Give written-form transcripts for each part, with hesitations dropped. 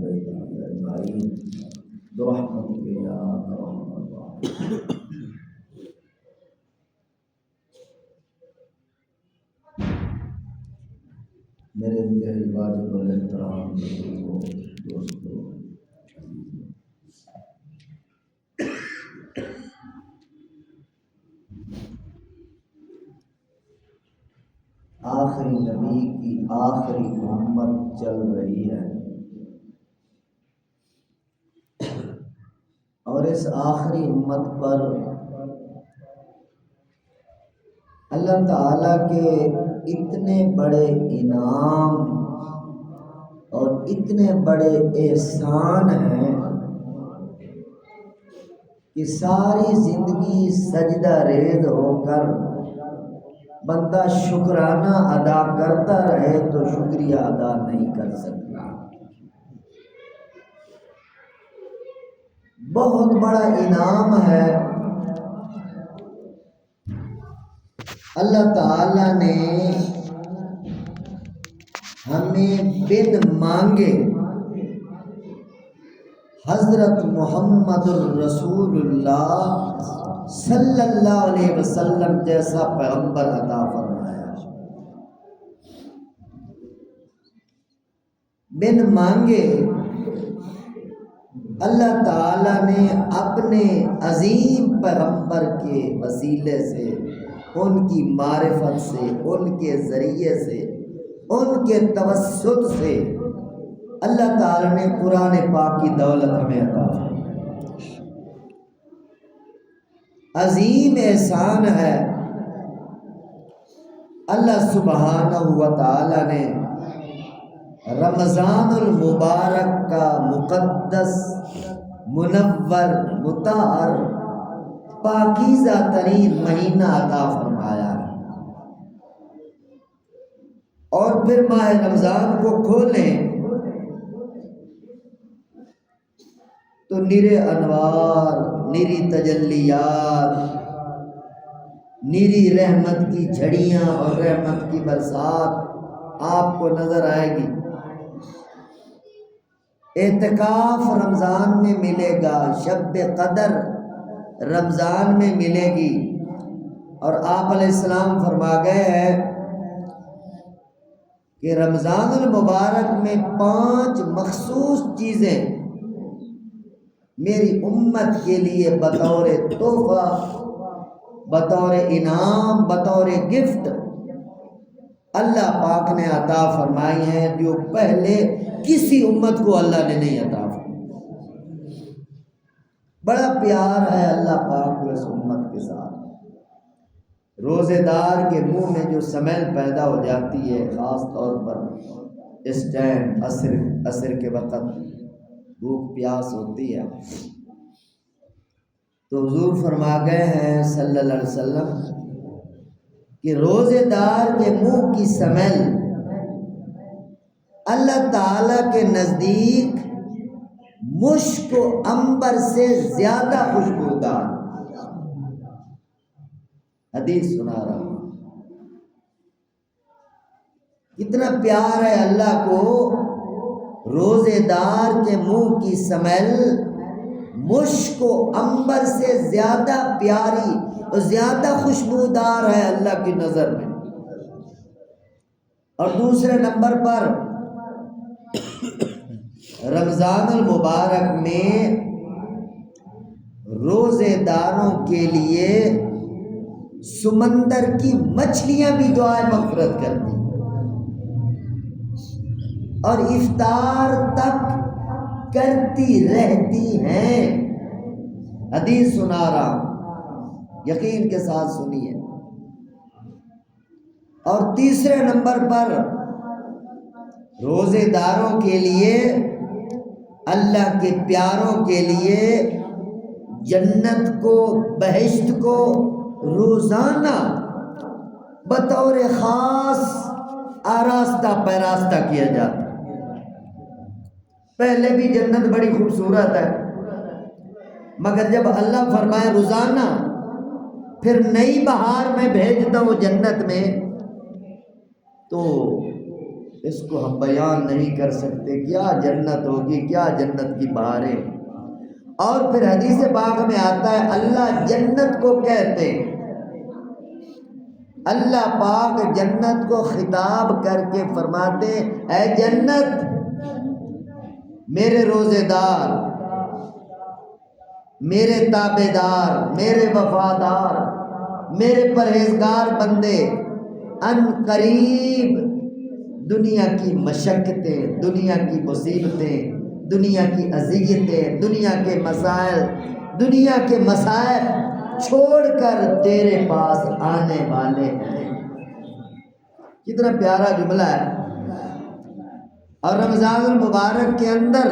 بيتك أجمعين برحمتك يا أرحم الراحمين. میرے انتہائی واجب الاحترام بزرگوں، دوستوں، آخری نبی کی آخری امت چل رہی ہے، اور اس آخری امت پر اللہ تعالیٰ کے اتنے بڑے انعام اور اتنے بڑے احسان ہیں کہ ساری زندگی سجدہ ریز ہو کر بندہ شکرانہ ادا کرتا رہے تو شکریہ ادا نہیں کر سکتا۔ بہت بڑا انعام ہے اللہ تعالیٰ نے ہمیں بن مانگے حضرت محمد الرسول اللہ صلی اللہ علیہ وسلم جیسا پیغمبر عطا فرمایا۔ بن مانگے اللہ تعالیٰ نے اپنے عظیم پیغمبر کے وسیلے سے، ان کی معرفت سے، ان کے ذریعے سے، ان کے توسط سے اللہ تعالیٰ نے قرآن پاک کی دولت ہمیں عطا فرمائی۔ عظیم احسان ہے اللہ سبحانہ و تعالیٰ نے رمضان المبارک کا مقدس، منور، مطہر، پاکیزہ ترین مہینہ عطا فرمایا ہے، اور پھر ماہ رمضان کو کھولیں تو نرے انوار، نری تجلیات، نری رحمت کی جھڑیاں اور رحمت کی برسات آپ کو نظر آئے گی۔ اعتکاف رمضان میں ملے گا، شب قدر رمضان میں ملے گی، اور آپ علیہ السلام فرما گئے ہیں کہ رمضان المبارک میں 5 مخصوص چیزیں میری امت کے لیے بطور تحفہ، بطور انعام، بطور گفٹ اللہ پاک نے عطا فرمائی ہیں، جو پہلے کسی امت کو اللہ نے نہیں عطا فرمائی۔ بڑا پیار ہے اللہ پاک کو اس امت کے ساتھ۔ روزے دار کے منہ میں جو سمیل پیدا ہو جاتی ہے، خاص طور پر اس ٹائم عصر کے وقت بھوک پیاس ہوتی ہے، تو حضور فرما گئے ہیں صلی اللہ علیہ وسلم کہ روزے دار کے منہ کی سمیل اللہ تعالیٰ کے نزدیک مشک و عنبر سے زیادہ خوشبودار۔ حدیث سنا رہا ہوں، کتنا پیار ہے اللہ کو روزے دار کے منہ کی سمیل مشک و عنبر سے زیادہ پیاری اور زیادہ خوشبودار ہے اللہ کی نظر میں۔ اور دوسرے نمبر پر رمضان المبارک میں روزے داروں کے لیے سمندر کی مچھلیاں بھی دعائیں مغفرت کرتی اور افطار تک کرتی رہتی ہیں۔ حدیث سنا رہا ہوں، یقین کے ساتھ سنیے۔ اور تیسرے نمبر پر روزے داروں کے لیے، اللہ کے پیاروں کے لیے جنت کو، بہشت کو روزانہ بطور خاص آراستہ پیراستہ کیا جاتا ہے۔ پہلے بھی جنت بڑی خوبصورت ہے، مگر جب اللہ فرمائے روزانہ، پھر نئی بہار میں بھیجتا ہوں جنت میں، تو اس کو ہم بیان نہیں کر سکتے، کیا جنت ہوگی، کیا جنت کی بہاریں۔ اور پھر حدیث پاک میں آتا ہے اللہ جنت کو کہتے ہیں، اللہ پاک جنت کو خطاب کر کے فرماتے اے جنت میرے روزے دار، میرے تابع دار، میرے وفادار، میرے پرہیزگار بندے، ان قریب دنیا کی مشقتیں، دنیا کی مصیبتیں، دنیا کی اذیتیں، دنیا کے مسائل، دنیا کے مصائب چھوڑ کر تیرے پاس آنے والے ہیں۔ کتنا پیارا جملہ ہے۔ اور رمضان المبارک کے اندر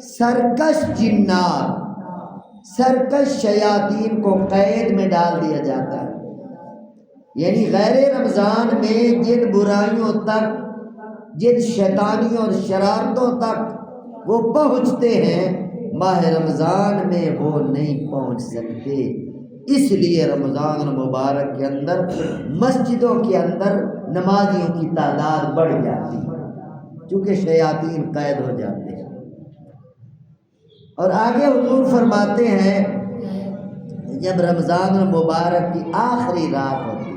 سرکش جنات، سرکش شیاطین کو قید میں ڈال دیا جاتا ہے، یعنی غیر رمضان میں جن برائیوں تک، جن شیطانیوں اور شرارتوں تک وہ پہنچتے ہیں، ماہ رمضان میں وہ نہیں پہنچ سکتے۔ اس لیے رمضان المبارک کے اندر مسجدوں کے اندر نمازیوں کی تعداد بڑھ جاتی ہے، چونکہ شیاطین قید ہو جاتے ہیں۔ اور آگے حضور فرماتے ہیں جب رمضان المبارک کی آخری رات ہوتی،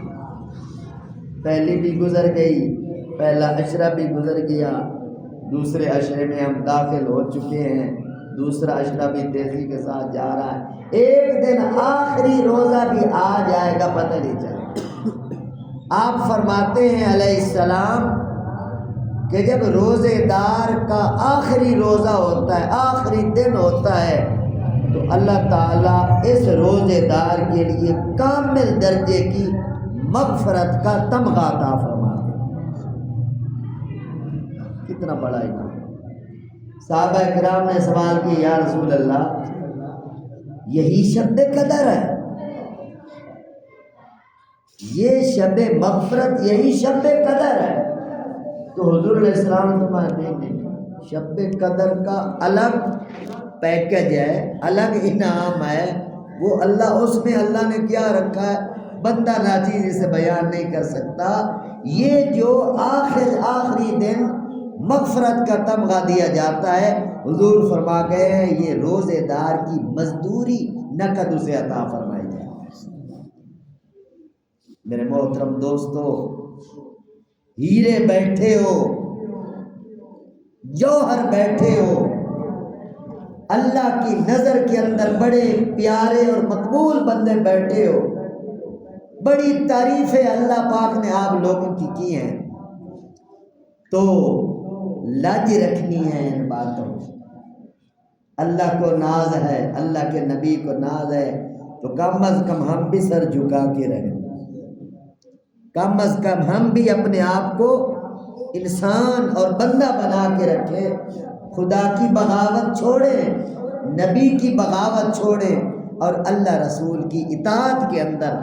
پہلی بھی گزر گئی، پہلا عشرہ بھی گزر گیا، دوسرے عشرے میں ہم داخل ہو چکے ہیں، دوسرا عشرہ بھی تیزی کے ساتھ جا رہا ہے، ایک دن آخری روزہ بھی آ جائے گا پتہ نہیں چلے۔ آپ فرماتے ہیں علیہ السلام کہ جب روزے دار کا آخری روزہ ہوتا ہے، آخری دن ہوتا ہے، تو اللہ تعالیٰ اس روزے دار کے لیے کامل درجے کی مغفرت کا تمغہ عطا فرماتے ہیں۔ کتنا بڑا انعام۔ صحابہ کرام نے سوال کیا یا رسول اللہ یہی شب قدر ہے، یہ شب مغفرت، یہی شب قدر ہے؟ تو حضور علیہ السلام نے فرمایا نہیں، شب قدر کا الگ پیکج ہے، الگ انعام ہے، وہ اللہ، اس میں اللہ نے کیا رکھا ہے بندہ ناچیز اسے بیان نہیں کر سکتا۔ یہ جو آخری دن مغفرت کا تمغہ دیا جاتا ہے، حضور فرما گئے ہیں یہ روزے دار کی مزدوری نقد اسے عطا فرمائی جائے۔ میرے محترم دوستو، ہیرے بیٹھے ہو، جوہر بیٹھے ہو، اللہ کی نظر کے اندر بڑے پیارے اور مقبول بندے بیٹھے ہو، بڑی تعریفیں اللہ پاک نے آپ لوگوں کی ہیں، تو لاج رکھنی ہے ان باتوں سے۔ اللہ کو ناز ہے، اللہ کے نبی کو ناز ہے، تو کم از کم ہم بھی سر جھکا کے رہیں، کم از کم ہم بھی اپنے آپ کو انسان اور بندہ بنا کے رکھیں، خدا کی بغاوت چھوڑیں، نبی کی بغاوت چھوڑیں، اور اللہ رسول کی اطاعت کے اندر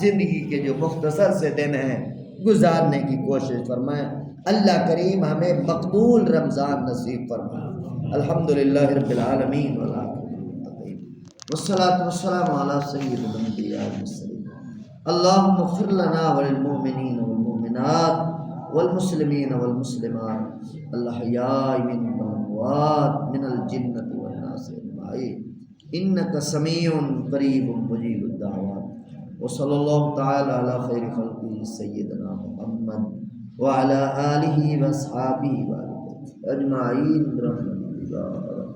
زندگی کے جو مختصر سے دن ہیں گزارنے کی کوشش فرمائیں۔ اللہ کریم ہمیں مقبول رمضان نصیب فرمائے۔ الحمدللہ رب العالمین والصلاة والسلام علی سید الانبیاء والمرسلین۔ اللہم اغفر لنا وللمؤمنین والمؤمنات والمسلمین والمسلمات الاحیاء منهم والاموات من الجنۃ والناس اجمعین انک سمیع قریب مجیب الدعوات۔ وصلی اللہ تعالی علی خیر خلقہ سیدنا محمد وعلى آلہ واصحابہ اجمعین برحمتک یا رب۔